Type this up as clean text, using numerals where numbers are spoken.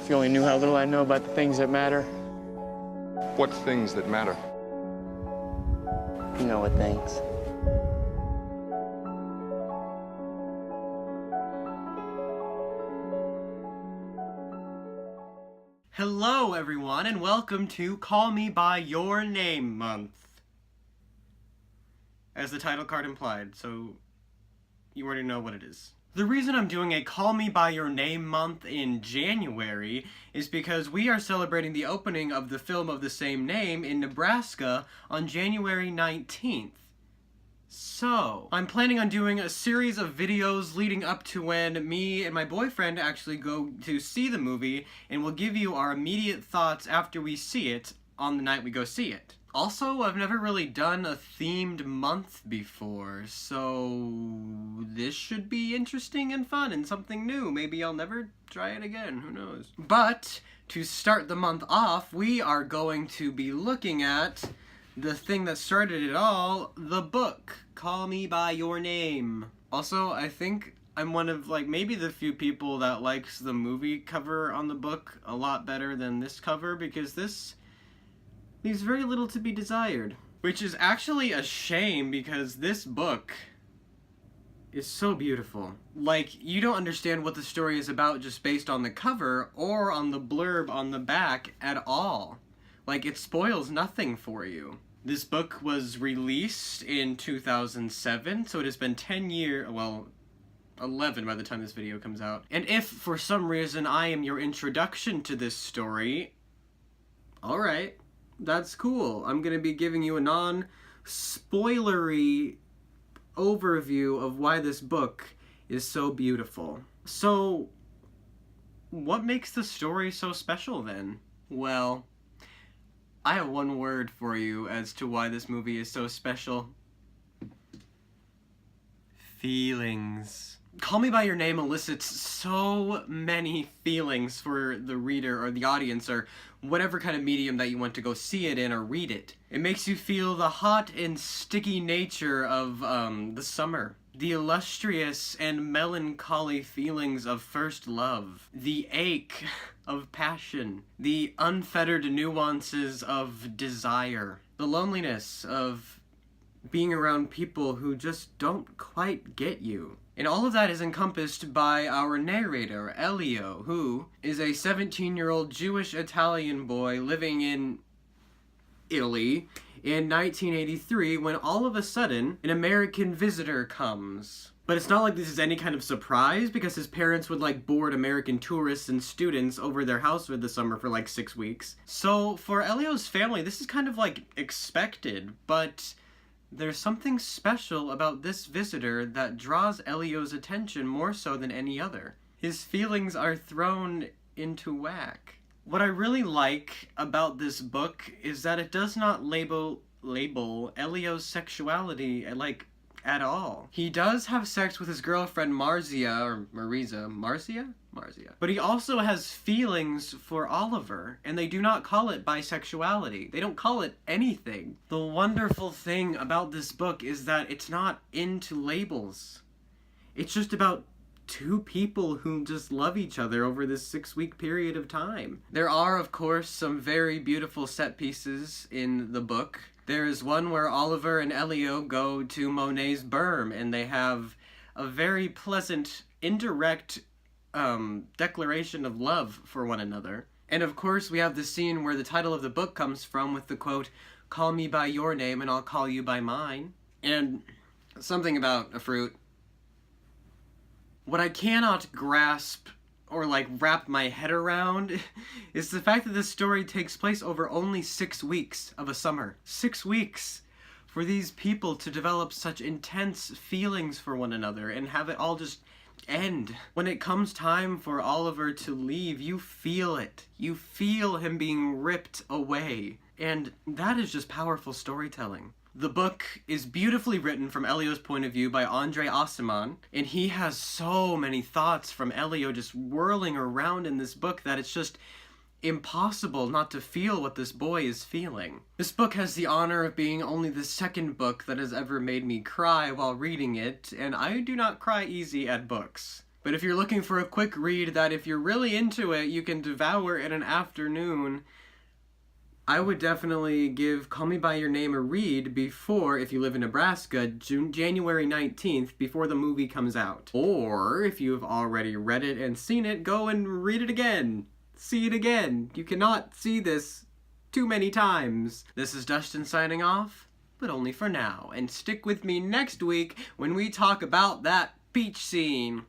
If you only knew how little I know about the things that matter. What things that matter? You know what things. Hello everyone, and welcome to Call Me By Your Name Month. As the title card implied, so you already know what it is. The reason I'm doing a Call Me By Your Name Month in January is because we are celebrating the opening of the film of the same name in Nebraska on January 19th. So, I'm planning on doing a series of videos leading up to when me and my boyfriend actually go to see the movie, and we'll give you our immediate thoughts after we see it on the night we go see it. Also, I've never really done a themed month before, so this should be interesting and fun and something new. Maybe I'll never try it again, who knows. But, to start the month off, we are going to be looking at the thing that started it all, the book, Call Me By Your Name. Also, I think I'm one of, maybe the few people that likes the movie cover on the book a lot better than this cover, because this leaves very little to be desired. Which is actually a shame, because this book is so beautiful. You don't understand what the story is about just based on the cover or on the blurb on the back at all. It spoils nothing for you. This book was released in 2007, so it has been 10 years, well, 11 by the time this video comes out. And if, for some reason, I am your introduction to this story, alright, that's cool. I'm gonna be giving you a non-spoilery overview of why this book is so beautiful. So, what makes the story so special then? Well, I have one word for you as to why this movie is so special. Feelings. Call Me By Your Name elicits so many feelings for the reader or the audience or whatever kind of medium that you want to go see it in or read it. It makes you feel the hot and sticky nature of the summer. The illustrious and melancholy feelings of first love. The ache of passion. The unfettered nuances of desire. The loneliness of being around people who just don't quite get you. And all of that is encompassed by our narrator, Elio, who is a 17-year-old Jewish-Italian boy living in Italy in 1983 when all of a sudden an American visitor comes. But it's not like this is any kind of surprise because his parents would board American tourists and students over their house for the summer for 6 weeks. So for Elio's family, this is kind of expected, but there's something special about this visitor that draws Elio's attention more so than any other. His feelings are thrown into whack. What I really like about this book is that it does not label Elio's sexuality at all. He does have sex with his girlfriend Marcia. But he also has feelings for Oliver, and they do not call it bisexuality. They don't call it anything. The wonderful thing about this book is that it's not into labels. It's just about two people who just love each other over this 6-week period of time. There are, of course, some very beautiful set pieces in the book. There is one where Oliver and Elio go to Monet's berm, and they have a very pleasant, indirect declaration of love for one another. And of course, we have the scene where the title of the book comes from with the quote, "Call me by your name and I'll call you by mine." And something about a fruit. What I cannot grasp or wrap my head around is the fact that this story takes place over only 6 weeks of a summer. 6 weeks for these people to develop such intense feelings for one another and have it all just end. When it comes time for Oliver to leave, you feel it. You feel him being ripped away. And that is just powerful storytelling. The book is beautifully written from Elio's point of view by Andre Aciman, and he has so many thoughts from Elio just whirling around in this book that it's just impossible not to feel what this boy is feeling. This book has the honor of being only the second book that has ever made me cry while reading it, and I do not cry easy at books. But if you're looking for a quick read that if you're really into it, you can devour in an afternoon, I would definitely give Call Me By Your Name a read before, if you live in Nebraska, January 19th, before the movie comes out. Or, if you've already read it and seen it, go and read it again. See it again. You cannot see this too many times. This is Dustin signing off, but only for now. And stick with me next week when we talk about that beach scene.